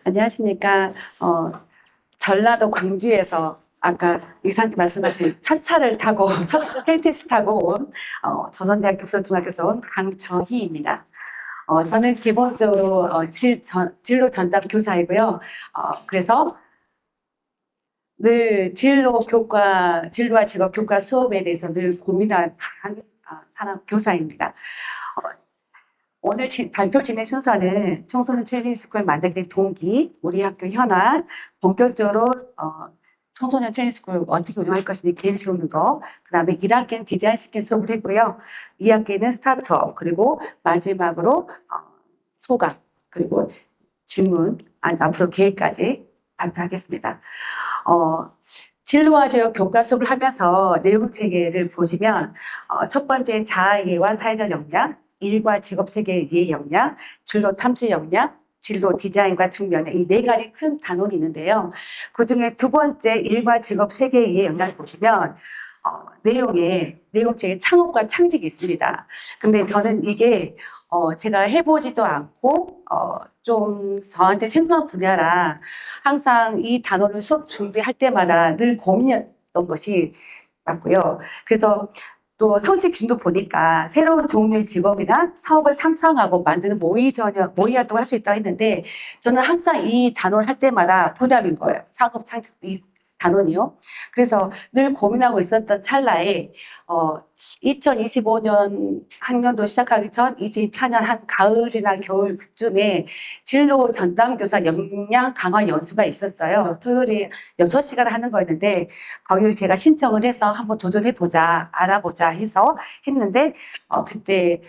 안녕하십니까. 전라도 광주에서 아까 이사님 말씀하신 첫 차를 타고, 첫 KTX 타고 온 조선대학교 부서중학교에서 온 강정희입니다. 저는 기본적으로 진로 전담 교사이고요. 그래서 늘 진로와 직업 교과 수업에 대해서 늘 고민하는 사람 교사입니다. 오늘 발표 진행 순서는 청소년 챌린지스쿨 만들게 된 동기, 우리 학교 현안, 본격적으로 청소년 챌린지스쿨 어떻게 운영할 것인지 계획 세우는 거, 그 다음에 1학기는 디자인 시킨 수업을 했고요. 2학기는 스타트업, 그리고 마지막으로 소감, 그리고 질문, 앞으로 계획까지 발표하겠습니다. 진로와 지역 교과 수업을 하면서 내용 체계를 보시면 첫 번째 자아이해와 사회적 역량, 일과 직업 세계의 이해 역량, 진로 탐색 역량, 진로 디자인과 중요한 이 네 가지 큰 단원이 있는데요. 그 중에 두 번째 일과 직업 세계의 이해 역량을 보시면 내용체에 창업과 창직이 있습니다. 근데 저는 이게 제가 해보지도 않고 좀 저한테 생소한 분야라 항상 이 단어를 수업 준비할 때마다 늘 고민이었던 것이 맞고요. 그래서 또 성취 기준도 보니까 새로운 종류의 직업이나 사업을 상상하고 만드는 모의 활동을 할 수 있다고 했는데 저는 항상 이 단어를 할 때마다 부담인 거예요. 창업, 창직, 이 단원이요. 그래서 늘 고민하고 있었던 찰나에 2025년 학년도 시작하기 전 24년 한 가을이나 겨울 그쯤에 진로 전담교사 역량 강화 연수가 있었어요. 토요일에 6시간 하는 거였는데 거기를 제가 신청을 해서 한번 도전해보자, 알아보자 해서 했는데 그때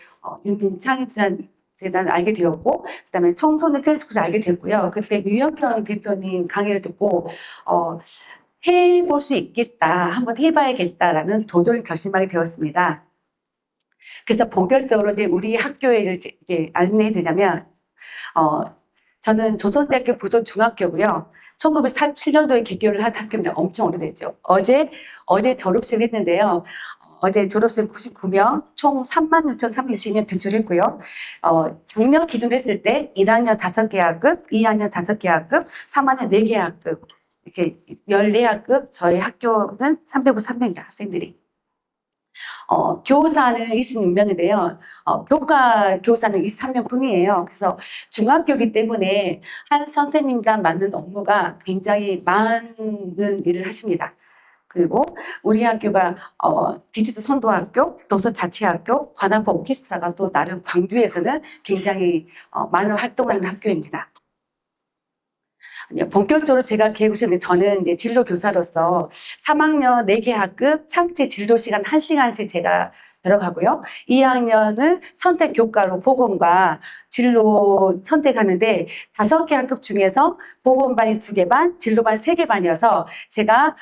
유민창의재단을 알게 되었고 그다음에 청소년 챌린지스쿨을 알게 됐고요. 그때 유영경 대표님 강의를 듣고 해볼 수 있겠다, 한번 해봐야겠다라는 도전을 결심하게 되었습니다. 그래서 본격적으로 이제 우리 학교를 이렇게 안내해드리자면, 저는 조선대학교 부천중학교고요. 1947년도에 개교를 한 학교입니다. 엄청 오래됐죠. 어제 졸업식 했는데요. 어제 졸업생 99명, 총 36,360명 배출했고요. 작년 기준으로 했을 때 1학년 5개 학급, 2학년 5개 학급, 3학년 4개 학급, 이렇게 14학급, 저희 학교는 353명입니다, 학생들이. 교사는 26명인데요. 교사는 23명 뿐이에요. 그래서 중학교이기 때문에 한 선생님당 맡는 업무가 굉장히 많은 일을 하십니다. 그리고 우리 학교가 디지털 선도학교, 도서자치학교, 관악부 오케스트라가 또 나름 광주에서는 굉장히 많은 활동을 하는 학교입니다. 본격적으로 제가 계획을 세웠는데 저는 이제 진로 교사로서 3학년 4개 학급 창체 진로 시간 1시간씩 제가 들어가고요. 2학년은 선택 교과로 보건과 진로 선택하는데 5개 학급 중에서 보건반이 2개 반, 진로반 3개 반이어서 제가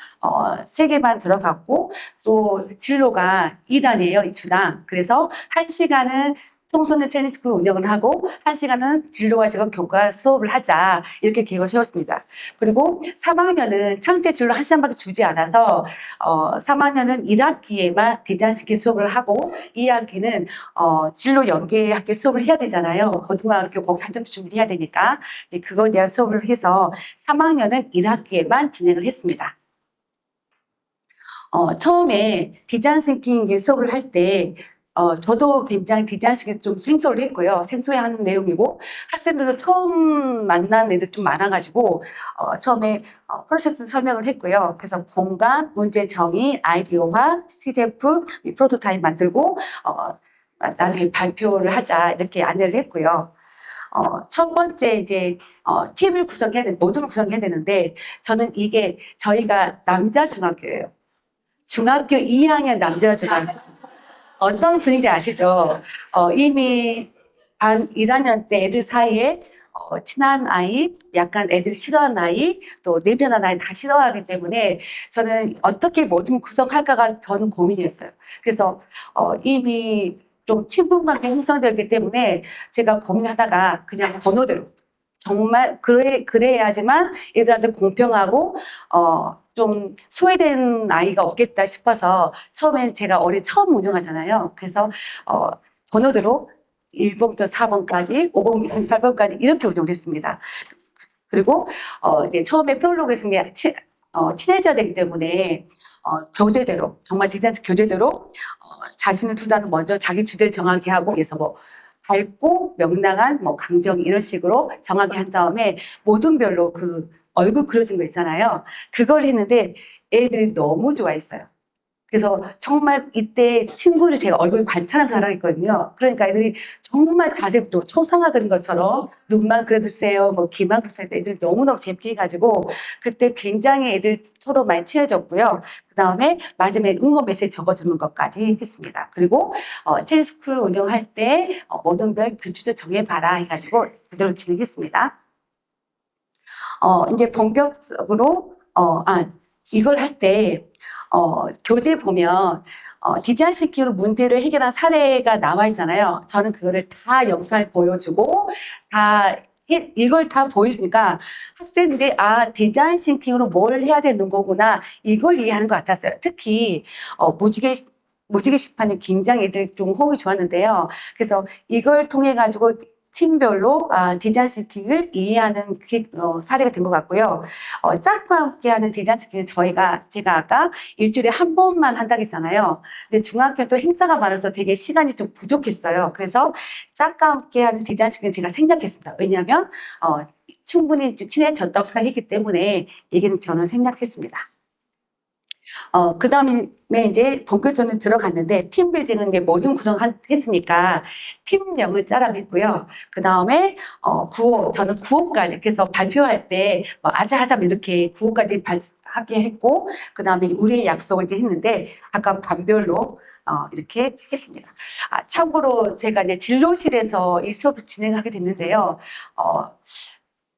3개 반 들어갔고 또 진로가 2단이에요, 이 주당. 그래서 1시간은 청소년 챌린지스쿨 운영을 하고 1시간은 진로와 직업 교과 수업을 하자 이렇게 계획을 세웠습니다. 그리고 3학년은 창제 진로 1시간밖에 주지 않아서 3학년은 1학기에만 디자인시킨 수업을 하고 2학기는 진로 연계학교 수업을 해야 되잖아요. 고등학교 거기 한 점씩 준비해야 되니까 그거에 대한 수업을 해서 3학년은 1학기에만 진행을 했습니다. 처음에 디자인 싱킹 수업을 할때 저도 굉장히 디자인식에 좀 생소를 했고요. 생소해하는 내용이고 학생들도 처음 만난 애들 좀 많아가지고 처음에 프로세스 설명을 했고요. 그래서 공간, 문제 정의, 아이디어화, CGF, 프로토타입 만들고 나중에 발표를 하자 이렇게 안내를 했고요. 첫 번째 이제 팀을 모두를 구성해야 되는데 저는 이게 저희가 남자 중학교예요. 중학교 2학년 남자 중학교. 어떤 분위기 아시죠? 이미 반 1학년 때 애들 사이에 친한 아이, 약간 애들 싫어하는 아이, 또 냄새나는 아이 다 싫어하기 때문에 저는 어떻게 모든 구성할까가 저는 고민이었어요. 그래서 이미 좀 친분관계 형성되었기 때문에 제가 고민하다가 그냥 번호대로 정말 그래야지만 애들한테 공평하고 좀 소외된 아이가 없겠다 싶어서 처음에 제가 처음 운영하잖아요. 그래서 번호대로 1번부터 4번까지, 5번, 8번까지 이렇게 운영을 했습니다. 그리고 이제 처음에 프롤로그에서 이제 친해져야 되기 때문에 교재대로 정말 디자인스 교재대로 자신의 투자를 먼저 자기 주제를 정하게 하고 그래서 뭐 밝고 명랑한 뭐 감정 이런 식으로 정하게 한 다음에 모든 별로 그 얼굴 그려진 거 있잖아요. 그걸 했는데 애들이 너무 좋아했어요. 그래서 정말 이때 친구를 제가 얼굴 관찰하는 자랑했거든요. 그러니까 애들이 정말 자세부터 초상화 그린 것처럼 눈만 그려주세요, 뭐 귀만 그려주세요. 애들이 너무너무 재밌게 해가지고 그때 굉장히 애들 서로 많이 친해졌고요. 그 다음에 마지막에 응원 메시지 적어주는 것까지 했습니다. 그리고 체리스쿨 운영할 때 모든 별 규칙도 정해봐라 해가지고 그대로 진행했습니다. 이제 본격적으로 이걸 할 때 교재 보면 디자인 시키로 문제를 해결한 사례가 나와 있잖아요. 저는 그거를 다 영상을 보여주고 이걸 다 보여주니까 학생들이 디자인 싱킹으로 뭘 해야 되는 거구나 이걸 이해하는 것 같았어요. 특히 무지개 시판이 굉장히 애들 좀 호응이 좋았는데요. 그래서 이걸 통해 가지고 팀별로 디자인 싱킹을 이해하는 사례가 된 것 같고요. 짝과 함께하는 디자인 싱킹은 제가 아까 일주일에 한 번만 한다고 했잖아요. 근데 중학교 또 행사가 많아서 되게 시간이 좀 부족했어요. 그래서 짝과 함께하는 디자인 싱킹은 제가 생략했습니다. 왜냐하면 충분히 친해졌다고 생각했기 때문에 얘기는 저는 생략했습니다. 그 다음에 이제 본격적으로 들어갔는데 팀빌딩은 이제 모든 구성했으니까 팀명을 짜라고 했고요. 그 다음에 저는 구호까지 그래서 발표할 때 아자아자 이렇게 구호까지 하게 했고 그 다음에 우리의 약속을 이렇게 했는데 각각 반별로 이렇게 했습니다. 참고로 제가 이제 진로실에서 이 수업을 진행하게 됐는데요.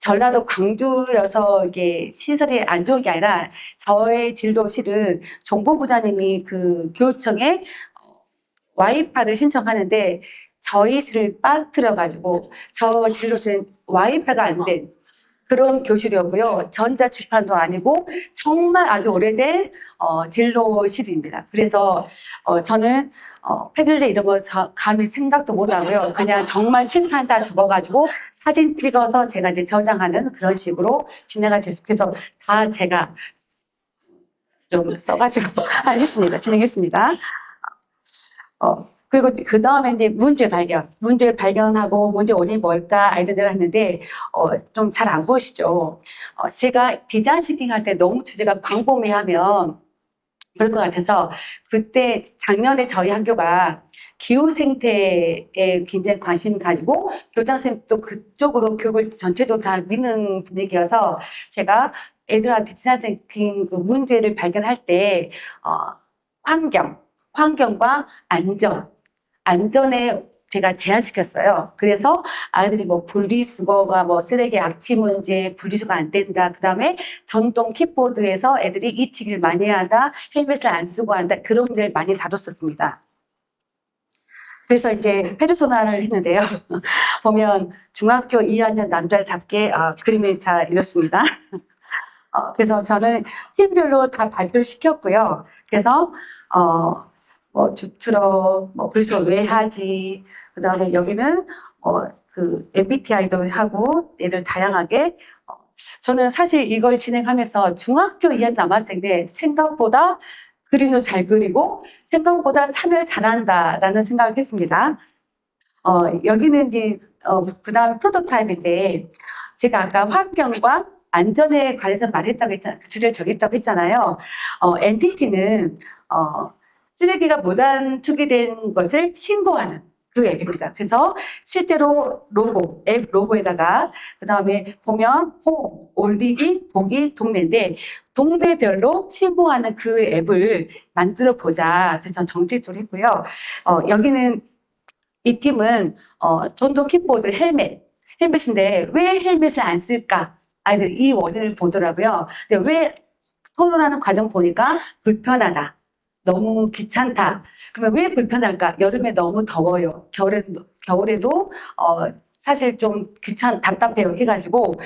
전라도 광주여서 이게 시설이 안 좋은 게 아니라 저의 진로실은 정보부장님이 그 교육청에 와이파이를 신청하는데 저희 실을 빠뜨려가지고 저 진로실은 와이파이가 안 된 그런 교실이었고요. 전자칠판도 아니고 정말 아주 오래된 진로실입니다. 그래서 저는 패들레 이런 거 감히 생각도 못 하고요. 그냥 정말 칠판 다 적어가지고 사진 찍어서 제가 이제 저장하는 그런 식으로 진행을 계속해서 다 제가 좀 써가지고 했습니다. 진행했습니다. 그리고 그 다음에 이제 문제 발견하고 문제 원인이 뭘까 아이디어를 했는데 좀 잘 안 보이시죠? 제가 디자인 시팅 할 때 너무 주제가 광범위하면 그럴 것 같아서 그때 작년에 저희 학교가 기후 생태에 굉장히 관심 가지고 교장선생님도 그쪽으로 교육을 전체적으로 다 믿는 분위기여서 제가 애들한테 디자인 싱킹 그 문제를 발견할 때 환경과 안전에 제가 제한시켰어요. 그래서 아이들이 뭐 분리수거가 쓰레기 악취 문제, 분리수거 안 된다. 그 다음에 전동 킥보드에서 애들이 이치기를 많이 하다, 헬멧을 안 쓰고 한다. 그런 문제를 많이 다뤘었습니다. 그래서 이제 페르소나를 했는데요. 보면 중학교 2학년 남자답게 그림이 자 이렇습니다. 그래서 저는 팀별로 다 발표를 시켰고요. 그래서 주트럭, 불쇼 왜 하지? 그 다음에 여기는, 그 MBTI도 하고, 애들 다양하게. 저는 사실 이걸 진행하면서 중학교 2학년 남학생인데 생각보다 그림도 잘 그리고 생각보다 참여를 잘한다라는 생각을 했습니다. 여기는 이제, 그 다음에 프로토타입인데 제가 아까 환경과 안전에 관해서 말했다고 했잖아요. 그 주제를 정했다고 했잖아요. 엔티티는, 쓰레기가 무단 투기된 것을 신고하는 그 앱입니다. 그래서 실제로 앱 로고에다가 그 다음에 보면 홈, 올리기, 보기, 동네인데 동네별로 신고하는 그 앱을 만들어 보자. 그래서 정책적으로 했고요. 여기는 이 팀은 전동 킥보드 헬멧인데 왜 헬멧을 안 쓸까? 아이들이 이 원인을 보더라고요. 근데 왜 토론하는 과정 보니까 불편하다. 너무 귀찮다. 그러면 왜 불편할까? 여름에 너무 더워요. 겨울에도 사실 좀 답답해요. 해가지고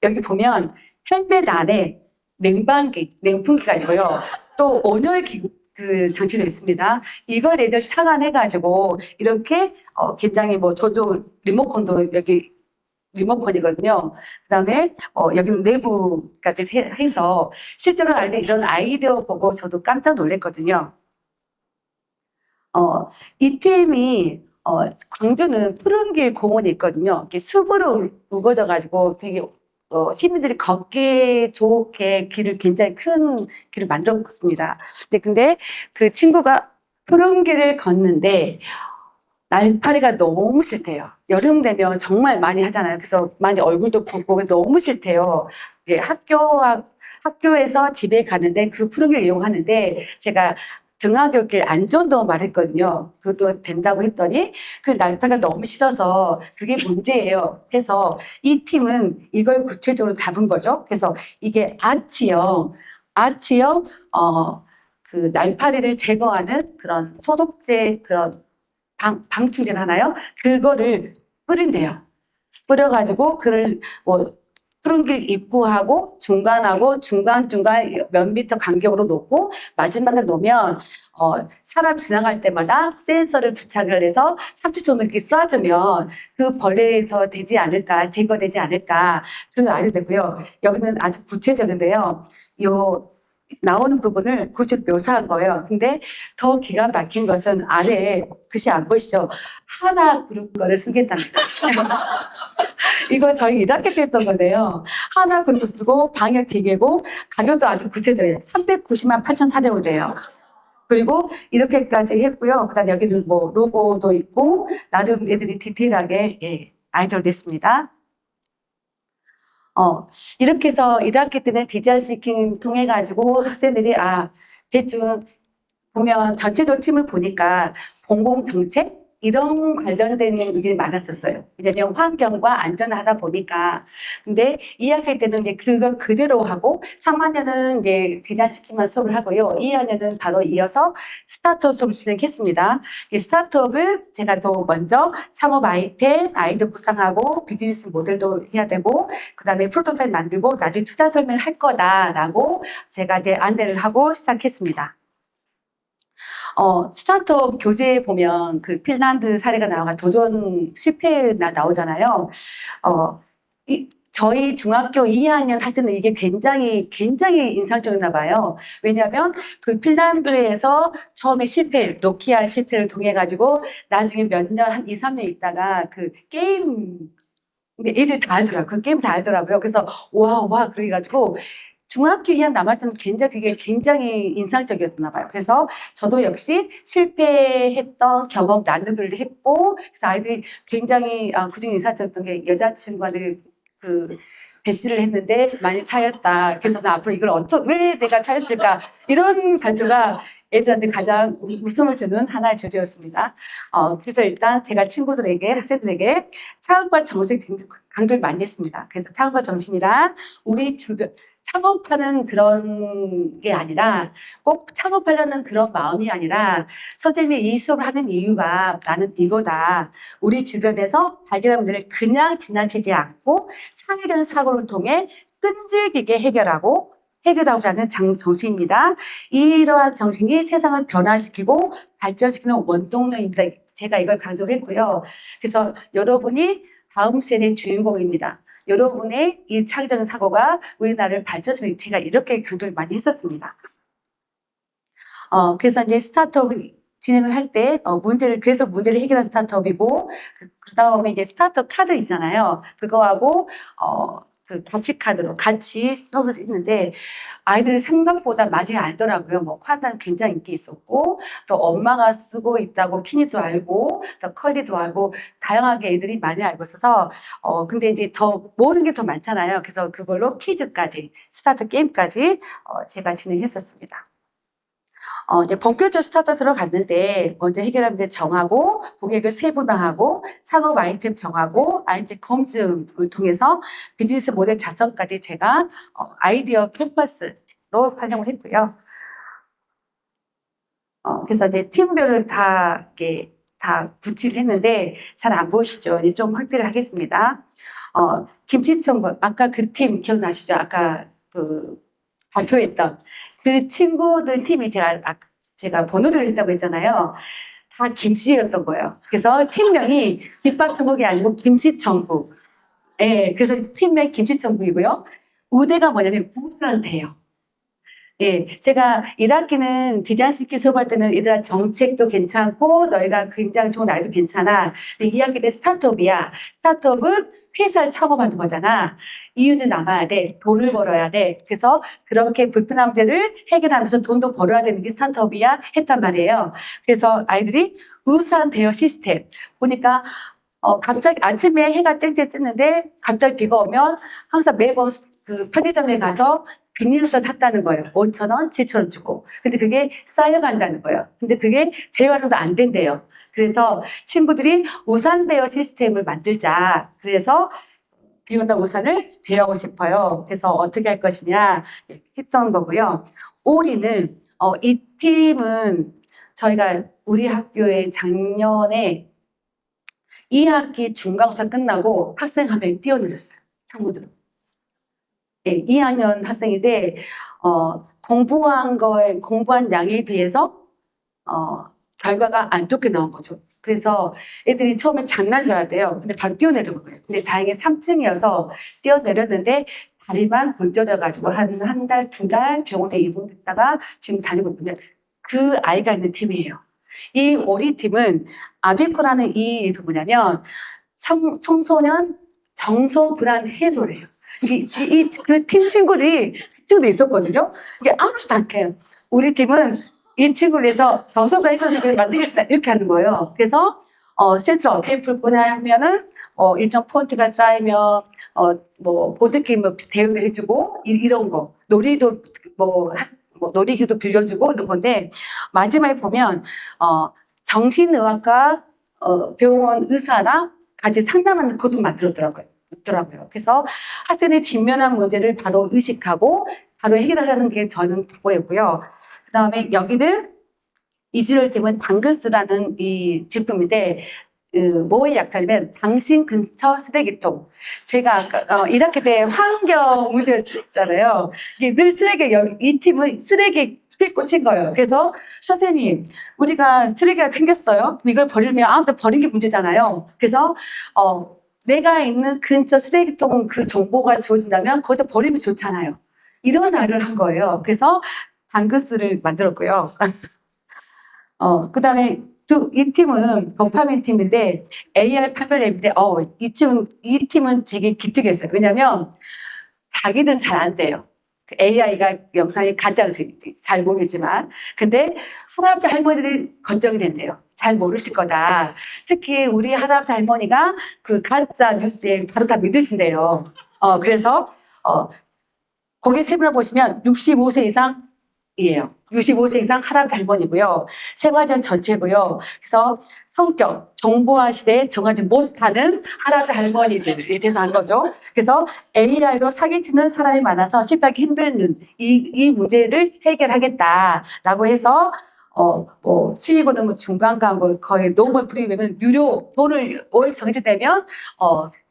여기 보면 헬멧 안에 냉풍기가 있고요. 또 온열기구 그 장치도 있습니다. 이걸 애들 착안해가지고 이렇게 굉장히 저도 리모컨도 여기 리모컨이거든요. 그다음에 여기는 내부까지 해서 실제로 아이들 이런 아이디어 보고 저도 깜짝 놀랐거든요. 어, 이 팀이 광주는 푸른길 공원이 있거든요. 이렇게 숲으로 우거져 가지고 되게 시민들이 걷기 좋게 길을 굉장히 큰 길을 만들었습니다. 근데 그 친구가 푸른 길을 걷는데 날파리가 너무 싫대요. 여름 되면 정말 많이 하잖아요. 그래서 많이 얼굴도 붓고 너무 싫대요. 이게 학교에서 집에 가는데 그 푸른 길 이용하는데 제가 등하굣길 안전도 말했거든요. 그것도 된다고 했더니 그 날파리가 너무 싫어서 그게 문제예요. 그래서 이 팀은 이걸 구체적으로 잡은 거죠. 그래서 이게 아치형, 그 날파리를 제거하는 그런 소독제 그런 방충제를 하나요? 그거를 뿌린대요. 뿌려가지고 그를 뭐 푸른 길 입구하고 중간하고 중간중간 몇 미터 간격으로 놓고 마지막에 놓으면 사람 지나갈 때마다 센서를 부착을 해서 30초 정도 이렇게 쏴주면 그 벌레에서 되지 않을까, 제거되지 않을까 그런 아이디어 되고요. 여기는 아주 구체적인데요. 요 나오는 부분을 구체 묘사한 거예요. 근데 더 기가 막힌 것은 아래에 글씨 안 보이시죠? 하나 그룹 거를 쓰겠다는 거예요. 이건 저희 1학기 때 했던 건데요. 하나 그룹 쓰고 방역 기계고 가격도 아주 구체적이에요. 390만 8,400원이래요. 그리고 이렇게까지 했고요. 그다음 여기는 뭐 로고도 있고 나름 애들이 디테일하게 아이디어를 냈습니다. 이렇게 해서 1학기 때는 디자인 싱킹 통해 가지고 학생들이 대충 보면 전체적 팀을 보니까 공공정책 이런 관련된 일이 많았었어요. 왜냐면 환경과 안전하다 보니까. 근데 2학기 때는 이제 그걸 그대로 하고 3학년은 이제 디자인 시키만 수업을 하고요. 2학년은 바로 이어서 스타트업 수업을 진행했습니다. 이 스타트업을 제가 또 먼저 창업 아이템, 아이디어 구상하고 비즈니스 모델도 해야 되고 그다음에 프로토타입 만들고 나중에 투자 설명을 할 거다라고 제가 이제 안내를 하고 시작했습니다. 스타트업 교재에 보면 그 핀란드 사례가 나와가 도전 실패가 나오잖아요. 저희 중학교 2학년 할 때는 이게 굉장히 인상적이나 봐요. 왜냐하면 그 핀란드에서 처음에 노키아 실패를 통해 가지고 나중에 몇 년, 한 2, 3년 있다가 그 게임, 근데 애들 다 알더라고요. 그 게임 다 알더라고요. 그래서 와, 그래가지고 중학교 2학년 남았을 때는 그게 굉장히 인상적이었나 봐요. 그래서 저도 역시 실패했던 경험 나누기를 했고, 그래서 아이들이 굉장히, 그중에 인상적이었던 게 여자친구한테 그, 대시를 했는데 많이 차였다. 그래서 나 앞으로 이걸 왜 내가 차였을까? 이런 발표가 애들한테 가장 웃음을 주는 하나의 주제였습니다. 그래서 일단 제가 친구들에게, 학생들에게 창업과 정신 강조를 많이 했습니다. 그래서 창업과 정신이란 우리 주변, 창업하는 그런 게 아니라 꼭 창업하려는 그런 마음이 아니라 선생님이 이 수업을 하는 이유가 나는 이거다. 우리 주변에서 발견한 문제를 그냥 지나치지 않고 창의적인 사고를 통해 끈질기게 해결하고자 하는 정신입니다. 이러한 정신이 세상을 변화시키고 발전시키는 원동력입니다. 제가 이걸 강조를 했고요. 그래서 여러분이 다음 세대의 주인공입니다. 여러분의 이 창의적인 사고가 우리나라를 발전시키는 제가 이렇게 강조를 많이 했었습니다. 그래서 이제 스타트업을 진행을 할 때 그래서 문제를 해결한 스타트업이고 그 다음에 이제 스타트업 카드 있잖아요. 그거하고 그 가치 카드로 같이 수업을 했는데 아이들이 생각보다 많이 알더라고요. 뭐 판단 굉장히 인기 있었고 또 엄마가 쓰고 있다고 키니도 알고 또 컬리도 알고 다양하게 애들이 많이 알고 있어서 근데 이제 더 모르는 게 더 많잖아요. 그래서 그걸로 퀴즈까지 스타트 게임까지 제가 진행했었습니다. 이제 본격적으로 스타트업 들어갔는데 먼저 해결할 문제 정하고 고객을 세분화하고 창업 아이템 정하고 아이템 검증을 통해서 비즈니스 모델 작성까지 제가 아이디어 캠퍼스로 활용을 했고요. 그래서 이제 팀별을 이렇게 다 붙이를 했는데 잘 안 보이시죠? 이제 좀 확대를 하겠습니다. 김치천국 아까 그 팀 기억나시죠? 아까 그 발표했던 그 친구들 팀이 제가 번호를 했다고 했잖아요. 다 김씨였던 거예요. 그래서 팀명이 김밥천국이 아니고 김씨천국. 예, 그래서 팀명 김치천국이고요. 우대가 뭐냐면 우수한대요. 예, 제가 1학기는 디자인 스킬 수업할 때는 얘들아 정책도 괜찮고 너희가 굉장히 좋은 아이도 괜찮아. 근데 2학기 때 스타트업이야. 스타트업은 회사를 창업하는 거잖아. 이유는 남아야 돼. 돈을 벌어야 돼. 그래서 그렇게 불편함들을 해결하면서 돈도 벌어야 되는 게 스타트업이야 했단 말이에요. 그래서 아이들이 우수한 대여 시스템 보니까 갑자기 아침에 해가 쨍쨍 뜨는데 갑자기 비가 오면 항상 매번 그 편의점에 가서 비닐우산 샀다는 거예요. 5,000원, 7,000원 주고. 근데 그게 쌓여간다는 거예요. 근데 그게 재활용도 안 된대요. 그래서 친구들이 우산 대여 시스템을 만들자. 그래서 비 온다 우산을 대여하고 싶어요. 그래서 어떻게 할 것이냐 했던 거고요. 올해는 이 팀은 저희가 우리 학교에 작년에 2학기 중간고사 끝나고 학생 한 명 뛰어내렸어요. 친구들은. 예, 2학년 학생인데 공부한 양에 비해서 결과가 안 좋게 나온 거죠. 그래서 애들이 처음에 장난 줄 알았대요. 근데 바로 뛰어내린 거예요. 근데 다행히 3층이어서 뛰어내렸는데 다리만 골절해가지고 한 달, 2달 병원에 입원했다가 지금 다니고 있는데 그 아이가 있는 팀이에요. 이 오리팀은 아비코라는 이 뭐냐면 청소년 정서 불안 해소래요. 그 팀 친구들이 그쪽도 있었거든요. 이게 아무렇지도 않게요. 우리 팀은 이 친구를 위해서 정서 불안 해소를 만들겠습니다. 이렇게 하는 거예요. 그래서 실제로 어떻게 풀 거냐 하면은 일정 포인트가 쌓이면 뭐 보드게임 뭐 대여를 해주고 이런 거 놀이도 뭐 놀이기도 빌려주고 이런 건데 마지막에 보면 정신의학과 병원 의사랑 같이 상담하는 그것도 만들었더라고요. 그래서 학생의 직면한 문제를 바로 의식하고 바로 해결하려는 게 저는 보였고요. 그 다음에 여기는 이즈럴 팀은 당근스라는 이 제품인데 뭐의 약자냐면 당신 근처 쓰레기통. 제가 아까 1학기 때 환경 문제였잖아요. 이게 늘 이 팀은 쓰레기 에 꽂힌 거예요. 그래서 선생님, 우리가 쓰레기가 생겼어요. 이걸 버리면 아무도 버린 게 문제잖아요. 그래서 내가 있는 근처 쓰레기통 그 정보가 주어진다면 거기다 버리면 좋잖아요. 이런 말을 한 거예요. 그래서 당근스를 만들었고요. 그다음에 이 팀은 도파민 팀인데 AR 판별앱인데 이 팀은 되게 기특했어요. 왜냐면 자기는 잘 안 돼요. AI가 영상이 가짜인지 잘 모르겠지만 근데 할아버지 할머니들이 건정이 된대요. 잘 모르실 거다. 특히 우리 할아버지 할머니가 그 가짜 뉴스에 바로 다 믿으신대요. 그래서 거기 세분을 보시면 65세 이상 이에요. 65세 이상 할아버지 할머니고요. 생활전 전체고요. 그래서 성격, 정보화 시대에 정하지 못하는 할아버지 할머니들에 대해서 한 거죠. 그래서 AI로 사기치는 사람이 많아서 실패하기 힘든 이 문제를 해결하겠다라고 해서 뭐 수익원은 뭐 중간 광고 거의 노멀 프리미엄은 유료 돈을 월 정해지되면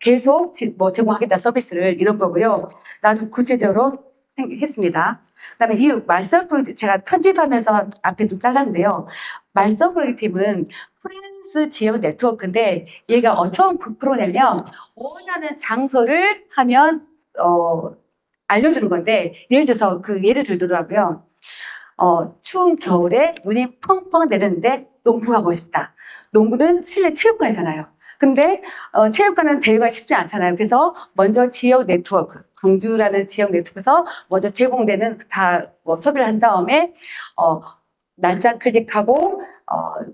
계속 뭐 제공하겠다 서비스를 이런 거고요. 나도 구체적으로 했습니다. 그다음에 이 말썽 프로젝트 제가 편집하면서 앞에 좀 잘랐는데요. 말썽 프로젝트는 프랜스 지역 네트워크인데 얘가 어떤 프로냐면 원하는 장소를 하면 알려주는 건데 예를 들어서 그 예를 들더라고요. 추운 겨울에 눈이 펑펑 내리는데 농구하고 싶다. 농구는 실내 체육관이잖아요. 근데 체육관은 대회가 쉽지 않잖아요. 그래서 먼저 지역 네트워크, 광주라는 지역 네트워크에서 먼저 제공되는 다뭐 소비를 한 다음에 날짜 클릭하고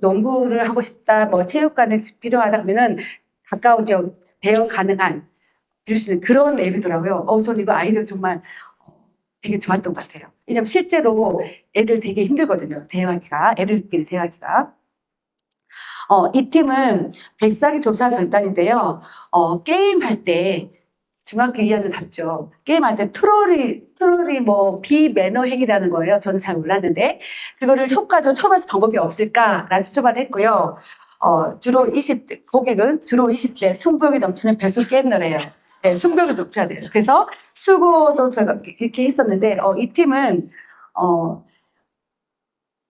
농구를 하고 싶다, 뭐 체육관이 필요하다 그러면은 가까운 지역 대여 가능한 이럴 수 있는 그런 앱이더라고요. 저는 이거 아이디어 정말 되게 좋았던 것 같아요. 왜냐면 실제로 애들 되게 힘들거든요. 대화하기가, 애들끼리 대화하기가. 이 팀은 백사기 조사 결단인데요. 게임할 때 중학교 2학년 답죠. 게임할 때 트롤이 뭐 비매너 행위라는 거예요. 저는 잘 몰랐는데 그거를 효과적으로 처벌할 방법이 없을까라는 수조를 했고요. 주로 20대 고객은 주로 20대 승부욕이 넘치는 배수 게임러래요. 네, 승부욕이 높아야 돼요. 그래서 수고도 제가 이렇게 했었는데 이 팀은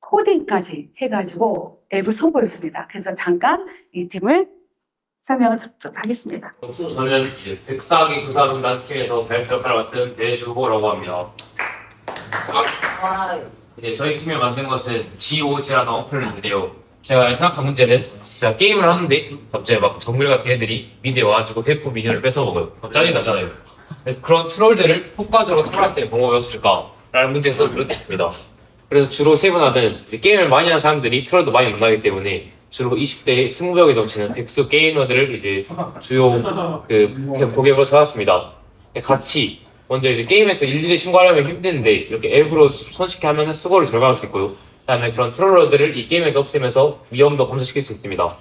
코딩까지 해가지고 앱을 선보였습니다. 그래서 잠깐 이 팀을 설명을 듣도록 하겠습니다. 저는 이제 백사기 조사군단 팀에서 발표 역할을 맡은 배주호라고 합니다. 이제 저희 팀을 만든 것은 GOG라는 어플인데요. 제가 생각한 문제는 제가 게임을 하는데 갑자기 막 정글 같은 애들이 미드에 와가지고 대포 미니언을 뺏어먹어요. 짜증 나잖아요. 그래서 그런 트롤들을 효과적으로 트롤할 수 있는 방법이 없을까라는 문제에서 이렇습니다. 그래서 주로 세분화된 게임을 많이 하는 사람들이 트롤도 많이 만나기 때문에 주로 20대 승부욕이 넘치는 백수 게이머들을 이제 주요 고객으로 찾았습니다. 같이 먼저 이제 게임에서 일일이 신고하려면 힘든데 이렇게 앱으로 손쉽게 하면 수고를 절감할 수 있고요. 그다음에 그런 트롤러들을 이 게임에서 없애면서 위험도 감소시킬 수 있습니다.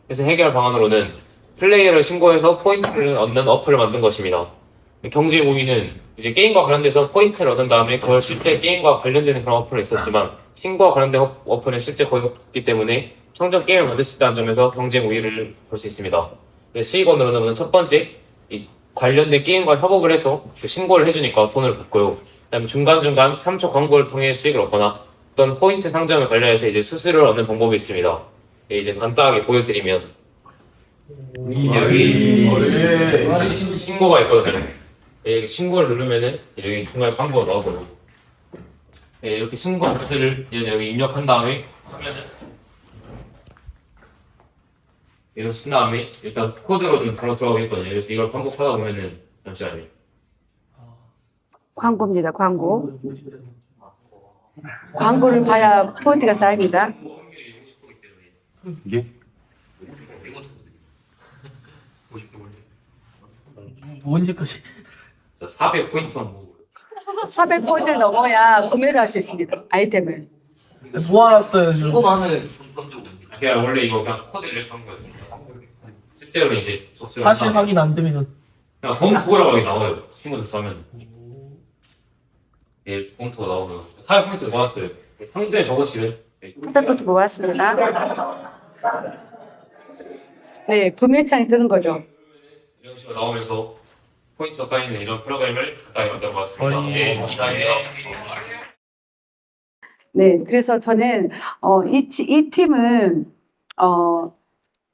그래서 해결 방안으로는 플레이어를 신고해서 포인트를 얻는 어플을 만든 것입니다. 경제 모의는 이제 게임과 관련돼서 포인트를 얻은 다음에 그걸 실제 게임과 관련되는 그런 어플은 있었지만 신고와 관련된 어플은 실제 거의 없기 때문에 청정 게임을 만들 수 있다는 점에서 경제 모의를 볼 수 있습니다. 수익원으로는 첫 번째 이 관련된 게임과 협업을 해서 신고를 해주니까 돈을 받고요. 그다음에 중간중간 3초 광고를 통해 수익을 얻거나 어떤 포인트 상점에 관련해서 이제 수수료를 얻는 방법이 있습니다. 이제 간단하게 보여드리면 여기 신고가 있거든요. 여기 신고를 누르면은 여기 중간에 광고가 나오거든요. 이렇게 신고 버튼을 여기 입력한 다음에 하면은 이걸 쓴 다음에 일단 코드로는 바로 들어가겠거든요. 그래서 이걸 반복하다 보면은 잠시만요. 광고입니다. 광고. 광고를 봐야 포인트가 쌓입니다. 이게? 언제까지? 400포인트만 모으고 400포인트를 넘어야 구매를 할 수 있습니다. 아이템을. 모아놨어요 지금. 이거만은 그냥 원래 이거 그냥 코드 이렇게 한 거예요. 실제로 이제 접수를 사실 한다면 확인 안 되면 그냥 검토라고 여기 나와요. 친구들 써면 예, 검토가 나오고요. 400포인트 모았어요. 상자에 넣으시면 컨텐츠 모았습니다. 네, 구매창이 뜨는 거죠. 이런 식으로 나오면서 포인트가 쌓이는 이런 프로그램을 가까이 만들어 봤습니다. 어이. 네, 이상해요. 네, 그래서 저는 이 팀은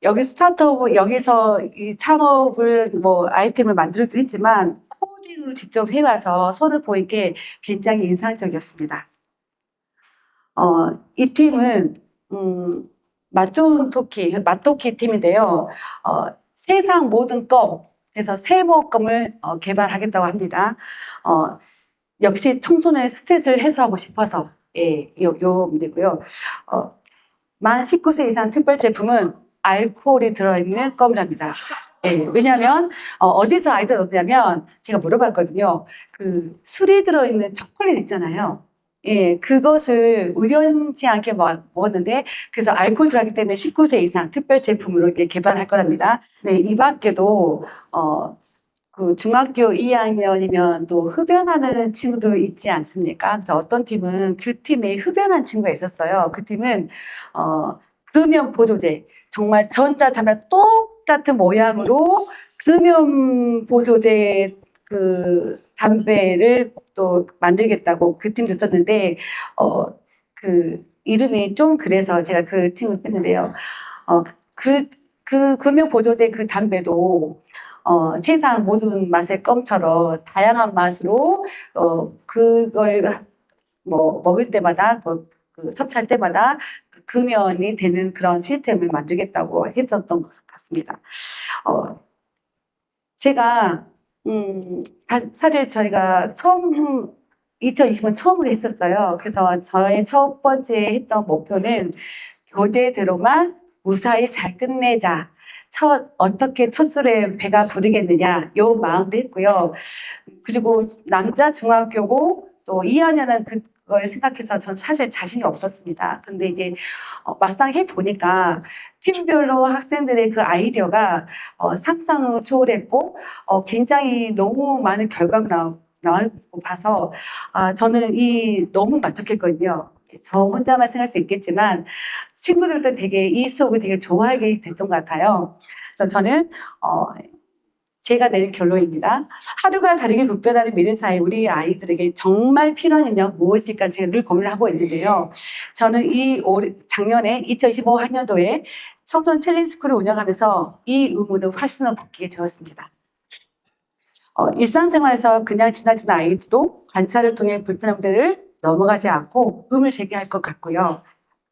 여기 스타트업 여기서 이 창업을 뭐 아이템을 만들기도 했지만 코딩을 직접 해와서 손을 보인 게 굉장히 인상적이었습니다. 이 팀은 맛도키 팀인데요. 세상 모든 껌에서 세모껌을 개발하겠다고 합니다. 역시 청소년의 스트레스를 해소하고 싶어서 요 문제고요. 만 19세 이상 특별 제품은 알코올이 들어있는 껌이랍니다. 왜냐하면 어디서 아이디어를 얻냐면 제가 물어봤거든요. 그 술이 들어있는 초콜릿 있잖아요. 그것을 우연치 않게 먹었는데 그래서 알코올 들어가기 때문에 19세 이상 특별 제품으로 이렇게 개발할 거랍니다. 네, 이 밖에도 그 중학교 2학년이면 또 흡연하는 친구들 있지 않습니까? 그래서 어떤 팀은 그 팀에 흡연한 친구가 있었어요. 그 팀은 금연 보조제, 정말 전자담배랑 똑같은 모양으로 금연 보조제 그 담배를 또 만들겠다고 그 팀도 썼는데 그 이름이 좀 그래서 제가 그 친구를 뺐는데요. 그 금연 보조제 그 담배도 세상 모든 맛의 껌처럼 다양한 맛으로 그걸 뭐 먹을 때마다 그 섭취할 때마다 금연이 되는 그런 시스템을 만들겠다고 했었던 것 같습니다. 제가 사실 저희가 2020년 처음으로 했었어요. 그래서 저의 첫 번째 했던 목표는 교재대로만 무사히 잘 끝내자. 어떻게 첫 술에 배가 부르겠느냐, 요 마음도 했고요. 그리고 남자 중학교고 또 2학년은 그걸 생각해서 전 사실 자신이 없었습니다. 근데 이제 막상 해보니까 팀별로 학생들의 그 아이디어가 상상을 초월했고 굉장히 너무 많은 결과가 나왔고 봐서 저는 너무 만족했거든요. 저 혼자만 생각할 수 있겠지만 친구들도 되게 이 수업을 되게 좋아하게 됐던 것 같아요. 그래서 저는 제가 내린 결론입니다. 하루가 다르게 급변하는 미래사회 우리 아이들에게 정말 필요한 인력 무엇일까 제가 늘 고민을 하고 있는데요. 저는 작년에 2025 학년도에 청소년 챌린지 스쿨을 운영하면서 이 의무를 활성을 받게 되었습니다. 일상생활에서 그냥 지나치는 아이들도 관찰을 통해 불편함들을 넘어가지 않고 의문을 제기할 것 같고요.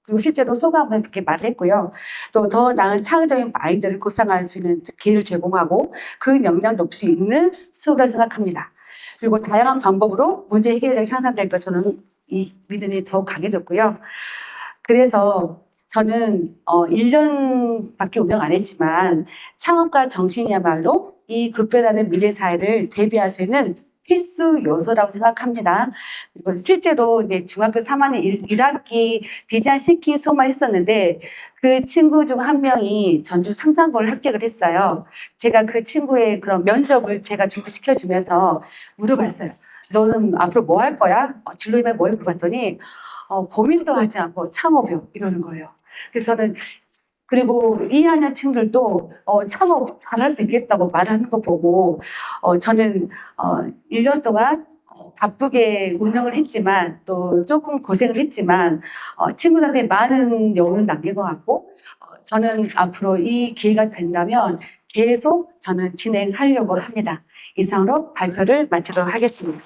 그리고 실제로 소감을 그렇게 말을 했고요. 또 더 나은 창의적인 마인드를 구상할 수 있는 기회를 제공하고 그 역량 높일 수 있는 수업이라고 생각합니다. 그리고 다양한 방법으로 문제 해결력이 향상될 것 저는 이 믿음이 더욱 강해졌고요. 그래서 저는 1년밖에 운영 안 했지만 창업가 정신이야말로 이 급변하는 미래 사회를 대비할 수 있는 필수 요소라고 생각합니다. 그리고 실제로 이제 중학교 3학년 1학기 디자인 시키 수업만 했었는데 그 친구 중 한 명이 전주 상상고를 합격을 했어요. 제가 그 친구의 그런 면접을 제가 준비시켜 주면서 물어봤어요. 너는 앞으로 뭐 할 거야? 진로이면 뭐해? 물어봤더니 고민도 하지 않고 창업이요 이러는 거예요. 그래서 저는 그리고 2학년 친구들도 창업 잘할 수 있겠다고 말하는 거 보고 저는 1년 동안 바쁘게 운영을 했지만 또 조금 고생을 했지만 친구들한테 많은 여운을 남긴 것 같고 저는 앞으로 이 기회가 된다면 계속 저는 진행하려고 합니다. 이상으로 발표를 마치도록 하겠습니다.